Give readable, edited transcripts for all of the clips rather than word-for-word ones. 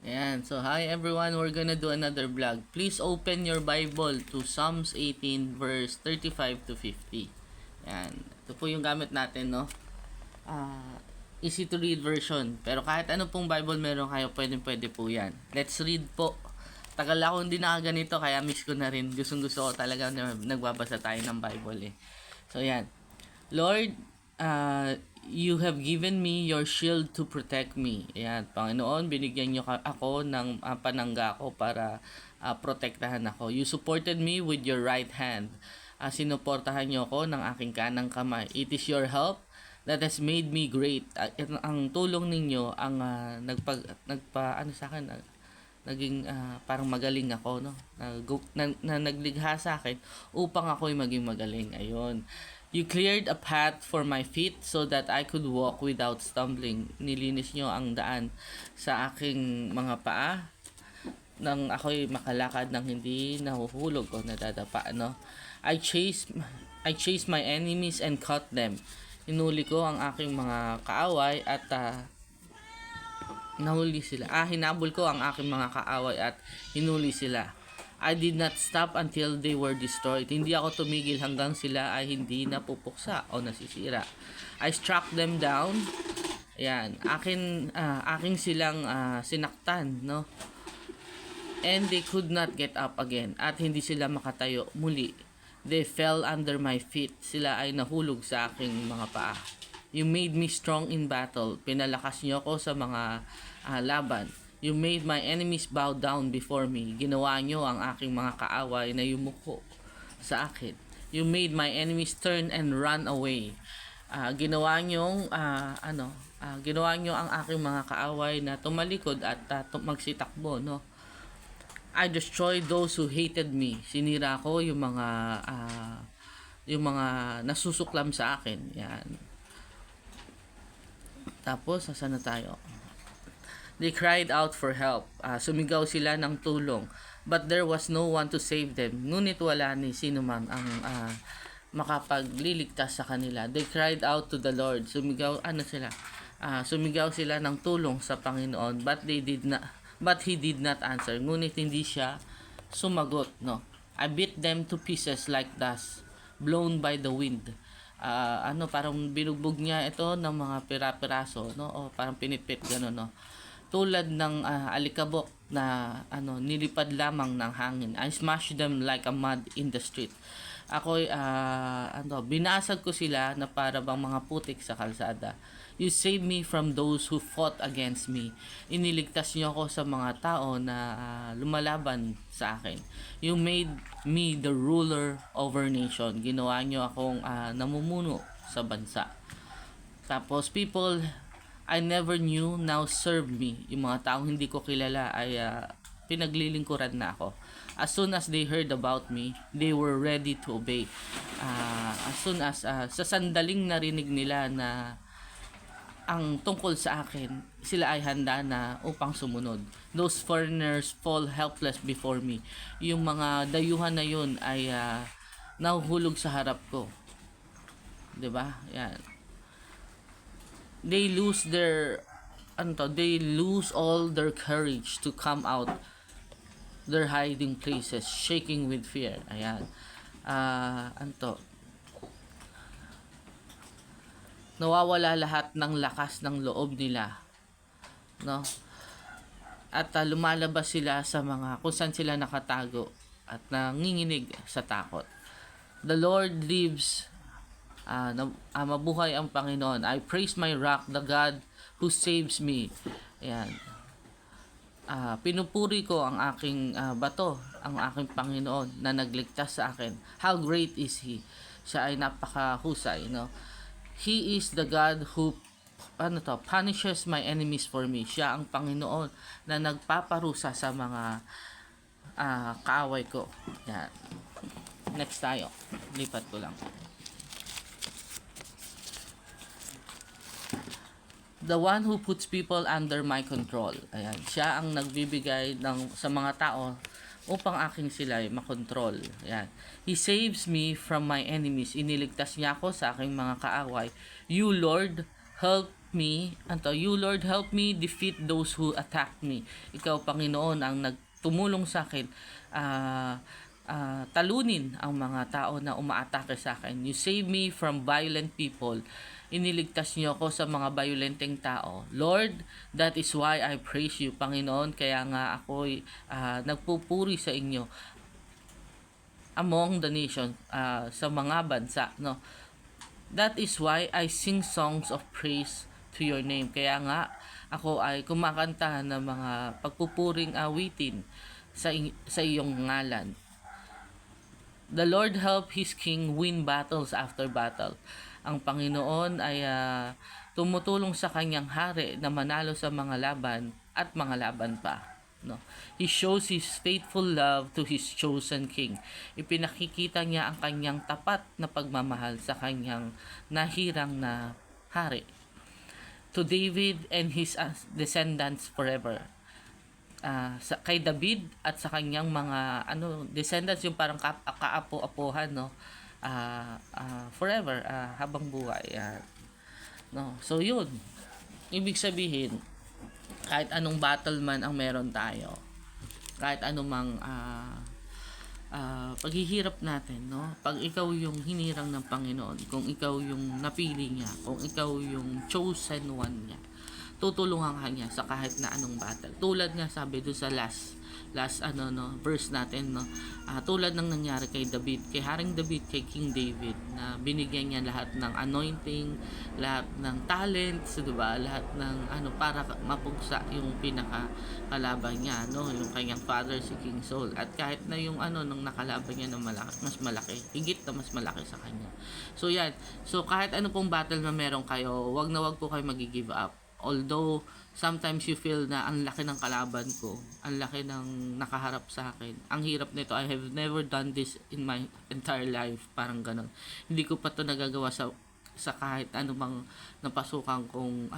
Ayan. So, hi everyone. We're gonna do another vlog. Please open your Bible to Psalms 18 verse 35 to 50. Ayan. Ito po yung gamit natin, no? Easy to read version. Pero kahit ano pong Bible meron kayo, pwede po yan. Let's read po. Tagal ako hindi nakaganito, kaya miss ko na rin. Gustong gusto ko talaga na nagbabasa tayo ng Bible eh. So, yan. Lord, you have given me your shield to protect me. Ayan, Panginoon, binigyan niyo ako ng panangga ko para protektahan ako. You supported me with your right hand. Sinuportahan niyo ako ng aking kanang kamay. It is your help that has made me great. Ang tulong ninyo ang nagpa sa akin, naging parang magaling ako, no? Nagligha sa akin upang ako'y maging magaling. Ayun. You cleared a path for my feet so that I could walk without stumbling. Nilinis nyo ang daan sa aking mga paa nang ako'y makalakad ng hindi nahuhulog o nadadapa, no? I chased my enemies and caught them. Hinuli ko ang aking mga kaaway at nahuli sila. Hinabol ko ang aking mga kaaway at hinuli sila. I did not stop until they were destroyed. Hindi ako tumigil hanggang sila ay hindi napupuksa o nasisira. I struck them down. Ayan, aking silang sinaktan, no? And they could not get up again. At hindi sila makatayo muli. They fell under my feet. Sila ay nahulog sa aking mga paa. You made me strong in battle. Pinalakas niyo ako sa mga laban. You made my enemies bow down before me. Ginawa niyo ang aking mga kaaway na yumuko sa akin. You made my enemies turn and run away. Ginawa niyo ang aking mga kaaway na tumalikod at magsitakbo, no? I destroyed those who hated me. Sinira ko yung mga nasusuklam sa akin. Yan. Tapos, saan na tayo? They cried out for help. Sumigaw sila ng tulong. But there was no one to save them. Ngunit wala ni sino man ang makapagliligtas sa kanila. They cried out to the Lord. Sumigaw sila ng tulong sa Panginoon. But He did not answer. Ngunit hindi siya sumagot, no? I beat them to pieces like dust, blown by the wind. Parang binugbog niya ito ng mga pira-piraso, no? O parang pinitpit gano'n, no? Tulad ng alikabok na nilipad lamang ng hangin. I smashed them like a mud in the street. Ako'y binasag ko sila na para bang mga putik sa kalsada. You saved me from those who fought against me. Iniligtas niyo ako sa mga tao na lumalaban sa akin. You made me the ruler over nation. Ginawa niyo akong namumuno sa bansa. Tapos people I never knew now serve me. Yung mga taong hindi ko kilala ay pinaglilingkuran na ako. As soon as they heard about me, they were ready to obey. As soon as sa sandaling narinig nila na ang tungkol sa akin, sila ay handa na upang sumunod. Those foreigners fall helpless before me. Yung mga dayuhan na yun ay nahuhulog sa harap ko. 'Di ba? Yan. They lose all their courage to come out their hiding places, shaking with fear. Ayan. Nawawala lahat ng lakas ng loob nila, no? At lumalabas sila sa mga kung saan sila nakatago at nanginginig sa takot. The Lord lives. Mabuhay ang Panginoon. I praise my rock, the God who saves me. Ayan. Pinupuri ko ang aking bato, ang aking Panginoon na nagligtas sa akin. How great is He? Siya ay napakahusay, no? He is the God who punishes my enemies for me. Siya ang Panginoon na nagpaparusa sa mga kaaway ko. Yan. Next tayo. Lipat ko lang. The one who puts people under my control. Ayan, siya ang nagbibigay sa mga tao upang aking sila makontrol. Ayan. He saves me from my enemies. Iniligtas niya ako sa aking mga kaaway. You, Lord, help You Lord help me defeat those who attack me. Ikaw Panginoon ang nagtumulong sa akin, talunin ang mga tao na umaatake sa akin. You save me from violent people. Iniligtas niyo ako sa mga violenteng tao. Lord, that is why I praise you, Panginoon. Kaya nga ako'y nagpupuri sa inyo among the nation, sa mga bansa, no? That is why I sing songs of praise to your name. Kaya nga ako ay kumakanta ng mga pagpupuring awitin sa iyong ngalan. The Lord help His king win battles after battle. Ang Panginoon ay tumutulong sa kanyang hari na manalo sa mga laban at mga laban pa. No? He shows His faithful love to His chosen king. Ipinakikita niya ang kanyang tapat na pagmamahal sa kanyang nahirang na hari. To David and his descendants forever. Kay David at sa kanyang mga descendants, yung parang kaapo-apohan, no? Forever, habang buhay, no? So yun, ibig sabihin, kahit anong battle man ang meron tayo, kahit anumang paghihirap natin, no? Pag ikaw yung hinirang ng Panginoon, kung ikaw yung napili niya, kung ikaw yung chosen one niya, tutulungan ka niya sa kahit na anong battle. Tulad nga sabi doon sa last verse natin, no. Tulad ng nangyari kay David, kay Haring David, kay King David, na binigyan niya lahat ng anointing, lahat ng talents, 'di ba? Lahat ng para mapugsa yung pinakakalaban niya, no, yung kanyang father si King Saul. At kahit na yung nung nakalaban niya na mas malaki, higit na mas malaki sa kanya. So yan. So kahit ano pong battle na meron kayo, wag po kayo magi-give up. Although sometimes you feel na ang laki ng kalaban ko, ang laki ng nakaharap sa akin, ang hirap nito, I have never done this in my entire life, parang ganon. Hindi ko pa to nagagawa sa kahit anumang napasukan kong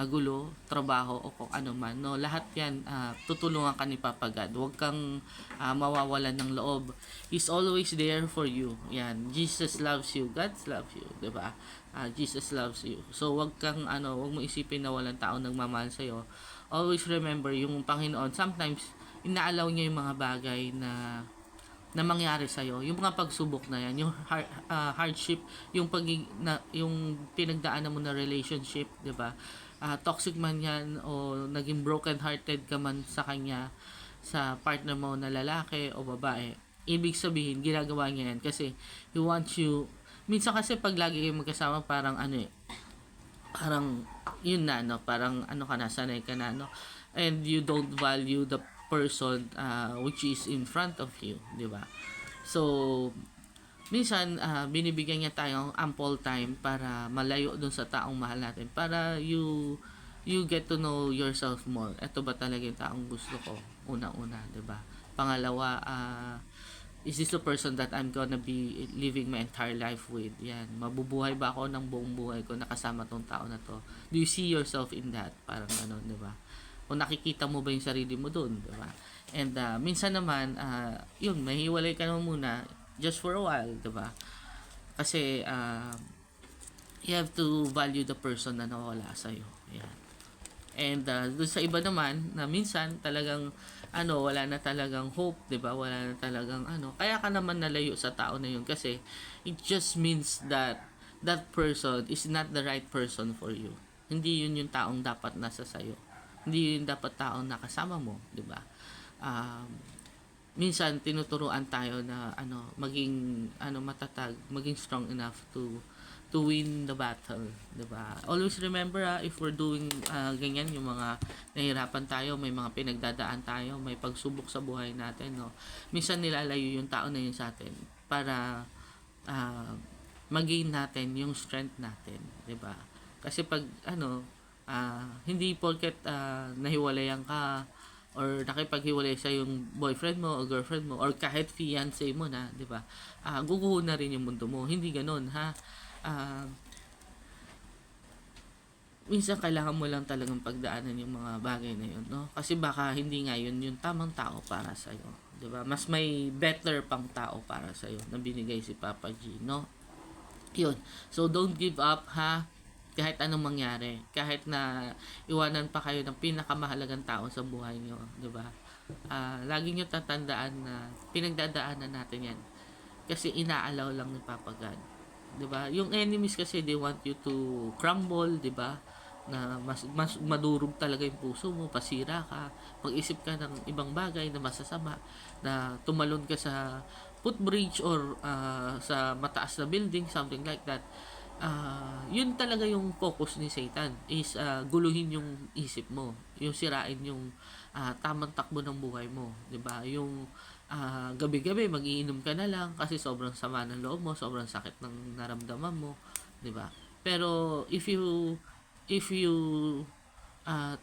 gulo, trabaho o kung ano man, no. Lahat yan tutulungan ka ni Papa God. Huwag kang mawawalan ng loob. He's always there for you. Yan, Jesus loves you, God loves you, 'di ba? Jesus loves you. So wag mo isipin na walang tao nagmamahal sa iyo. Always remember yung Panginoon, sometimes inaalaw niya yung mga bagay na mangyari sa iyo, yung mga pagsubok na yan, yung hardship, yung yung pinagdaanan mo na relationship, 'di ba? Toxic man yan o naging broken hearted ka man sa kanya, sa partner mo na lalaki o babae, ibig sabihin ginagawa niya yan kasi He wants you. Minsan kasi pag lagi kayo magkasama, parang parang yun na, no, parang ka na, sanay ka na, no, and you don't value the person which is in front of you, di ba? So minsan binibigyan niya tayong ample time para malayo dun sa taong mahal natin, para you get to know yourself more. Ito ba talaga yung taong gusto ko? Una-una, 'di ba? Pangalawa, is this the person that I'm gonna be living my entire life with? Yan, mabubuhay ba ako ng buong buhay ko nakasama tong tao na to? Do you see yourself in that? Parang gano'n, 'di ba? O nakikita mo ba yung sarili mo doon, 'di ba? And minsan naman yun, mahiwalay ka naman muna just for a while, 'di ba? Kasi you have to value the person na nawala sa iyo. Yan. And doon sa iba naman na minsan talagang wala na talagang hope, 'di ba? Wala na talagang kaya ka naman nalayo sa tao na yun kasi it just means that that person is not the right person for you. Hindi yun yung taong dapat nasa sayo. Hindi yun dapat taong nakasama mo, 'di ba? Minsan tinuturuan tayo na maging matatag, maging strong enough to win the battle, 'di ba? Always remember, if we're doing ganyan, yung mga nahihirapan tayo, may mga pinagdadaan tayo, may pagsubok sa buhay natin, no. Minsan nilalayo yung tao na yun sa atin para magain natin yung strength natin, 'di ba? Kasi pag hindi porket nahiwalayan ka or nakipaghiwalay sa yung boyfriend mo o girlfriend mo or kahit fiancé mo na, 'di ba? Guguho na rin yung mundo mo. Hindi ganoon, ha. Minsan kailangan mo lang talagang pagdaanan yung mga bagay na yun, no? Kasi baka hindi nga yun yung tamang tao para sa iyo, 'di ba? Mas may better pang tao para sa iyo na binigay si Papa G, no? Yun. So don't give up, ha. kahit anong mangyari, kahit na iwanan pa kayo ng pinakamahalagang tao sa buhay nyo, di ba? Lagi nyo tatandaan na pinagdadaanan natin yan kasi inaalaw lang ni Papa God, di ba? Yung enemies kasi they want you to crumble, di ba? Na mas madurog talaga yung puso mo, pasira ka, pag-isip ka ng ibang bagay na masasama, na tumalon ka sa footbridge or sa mataas na building, something like that. Yun talaga yung focus ni Satan is guluhin yung isip mo, yung sirain yung tamang takbo ng buhay mo, 'di ba? Yung gabi-gabi magiinom ka na lang kasi sobrang sama ng loob mo, sobrang sakit ng naramdaman mo, 'di ba? Pero if you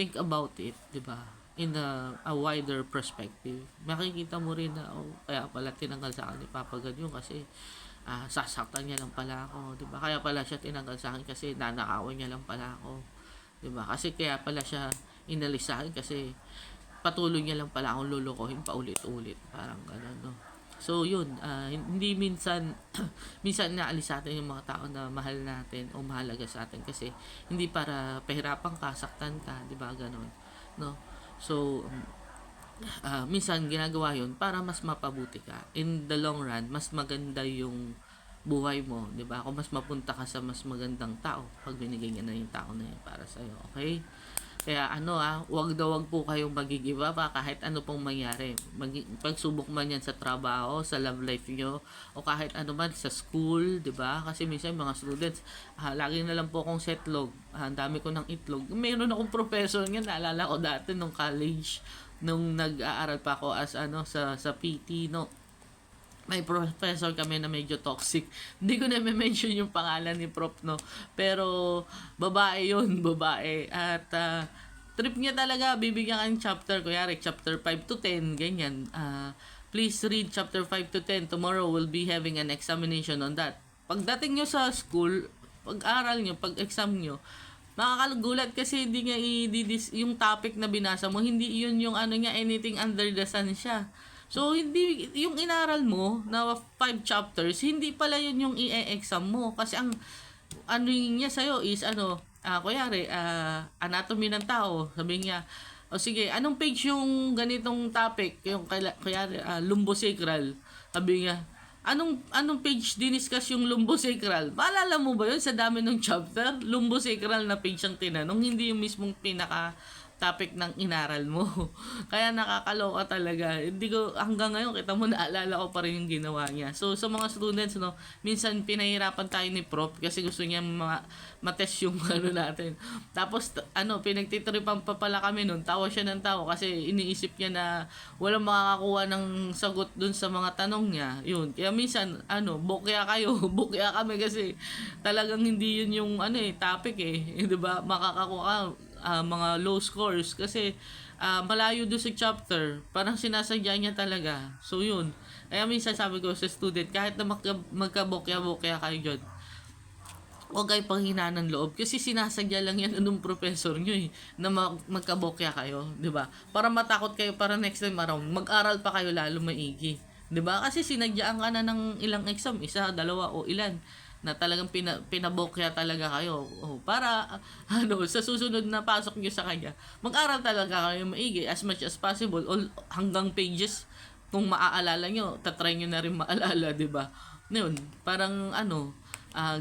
think about it, 'di ba? In a wider perspective, makikita mo rin na kaya pala tinanggal sa akin ni Papa God yun kasi sasaktan niya lang pala ako, 'di ba? Kaya pala siya tinanggal sa akin kasi nanakawan niya lang pala ako, 'di ba? Kasi kaya pala siya inalis sa akin kasi patuloy niya lang pala akong lulukohin paulit-ulit, parang gano'n, no? So yun, hindi minsan minsan naalis sa atin yung mga tao na mahal natin o mahalaga sa atin kasi hindi para pahirapan ka, saktan ka, 'di ba? Gano'n, no? So minsan ginagawa yun para mas mapabuti ka. In the long run, mas maganda yung buhay mo, 'di ba? Kung mas mapunta ka sa mas magandang tao pag binigay niya na yung tao na yun para sa iyo, okay? Kaya wag po kayong mag-give up kahit ano pong mangyari. Pagsubok man yan sa trabaho, sa love life nyo, o kahit ano man sa school, 'di ba? Kasi minsan mga students, lagi na lang po akong setlog. Ang dami ko ng itlog. Mayroon akong professor niyan, naalala ko dati nung college, nung nag-aaral pa ako as sa PT, no. May professor kami na medyo toxic. Hindi ko na mention yung pangalan ni Prof, no. Pero babae yun, babae. At trip niya talaga, bibigyan ka ng chapter, kuyari chapter 5 to 10, ganyan. Please read chapter 5 to 10. Tomorrow we'll be having an examination on that. Pagdating nyo sa school, pag-aral nyo, pag-exam nyo, makakagulat kasi hindi nga yung topic na binasa mo, hindi yun yung anything under the sun siya. So, hindi, yung inaral mo na 5 chapters, hindi pala yun yung i-exam mo. Kasi ang, niya sa'yo is, kuyari, anatomy ng tao. Sabi niya, sige, anong page yung ganitong topic? Yung, kuyari, lumbosacral. Sabi niya, anong page diniscuss yung lumbosacral? Maalala mo ba yun sa dami ng chapter? Lumbosacral na page ang tinanong, hindi yung mismong pinaka topic ng inaral mo. Kaya nakakaloka talaga. Hindi ko, hanggang ngayon, kita mo, naalala ko pa rin yung ginawa niya. So, sa mga students, no, minsan pinahirapan tayo ni Prof kasi gusto niya matest yung natin. Tapos, pinagtitripan pa pala kami nun. Tawa siya ng tawa kasi iniisip niya na walang makakakuha ng sagot dun sa mga tanong niya. Yun. Kaya minsan, bokya kayo. Bokya kami kasi talagang hindi yun yung, topic eh. Diba? Makakakuha mga low scores kasi malayo doon sa chapter, parang sinasadya niya talaga. So yun, kaya minsan sabi ko sa student, kahit na magkabokya-bokya kayo dyan, huwag kayo panghina ng loob kasi sinasadya lang yan anong professor nyo na magkabokya kayo, di ba? Para matakot kayo, para next time around mag-aral pa kayo lalo maigi, di ba? Kasi sinadyaan ka na ng ilang exam, 1, 2 o ilan na talagang pinabokya talaga kayo para sa susunod na pasok niyo sa kanya, mag-aral talaga kayo maigi as much as possible, hanggang pages kung maaalala nyo, tatry nyo na rin maalala, di ba? Yun, parang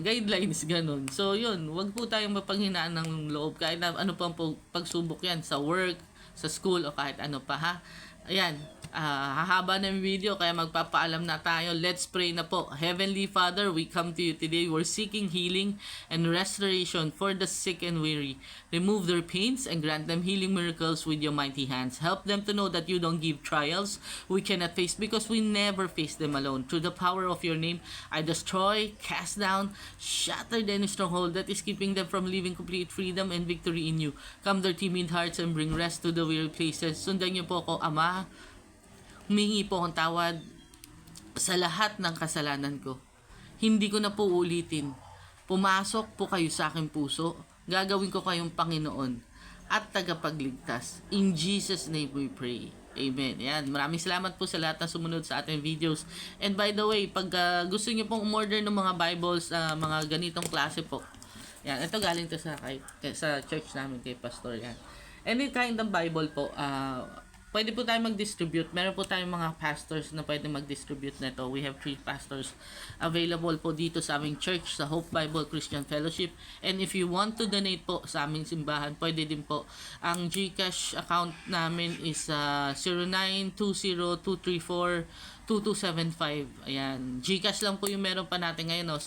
guidelines, ganun. So yun, wag po tayong mapanghinaan ng loob kahit na pang pagsubok yan sa work, sa school, o kahit ano pa, ha. Ayan, hahaba na yung video kaya magpapaalam na tayo. Let's pray na po. Heavenly Father, we come to you today. We're seeking healing and restoration for the sick and weary. Remove their pains and grant them healing miracles with your mighty hands. Help them to know that you don't give trials we cannot face because we never face them alone. Through the power of your name, I destroy, cast down, shatter any stronghold that is keeping them from living complete freedom and victory in you. Calm their timid hearts and bring rest to the weary places. Sundan niyo po ako, Ama. Humingi po akong tawad sa lahat ng kasalanan ko. Hindi ko na po ulitin. Pumasok po kayo sa aking puso. Gagawin ko kayong Panginoon at tagapagligtas. In Jesus' name we pray. Amen. Yan. Maraming salamat po sa lahat na sumunod sa ating videos. And by the way, pag gusto niyo pong umorder ng mga Bibles, mga ganitong klase po, Yan, ito galing to sa church namin kay pastor yan. Any kind of Bible po, pwede po tayo mag-distribute. Meron po tayong mga pastors na pwede mag-distribute nito. We have 3 pastors available po dito sa aming church, sa Hope Bible Christian Fellowship. And if you want to donate po sa aming simbahan, pwede din po. Ang GCash account namin is 0920-234-2275. Ayan. GCash lang po yung meron pa natin ngayon. No?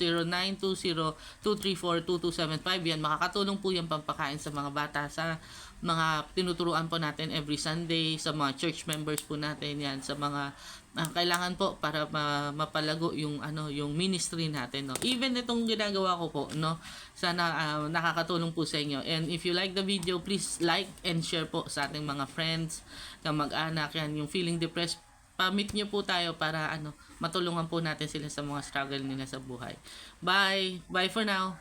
0920-234-2275. Yan. Makakatulong po yung pampakain sa mga bata, sa mga tinuturuan po natin every Sunday, sa mga church members po natin, yan, sa mga kailangan po para mapalago yung yung ministry natin, no. Even itong ginagawa ko po, no, sana nakakatulong po sa inyo. And if you like the video, please like and share po sa ating mga friends, kamag-anak, yan, yung feeling depressed, pa-meet nyo po tayo para matulungan po natin sila sa mga struggle nila sa buhay. Bye for now.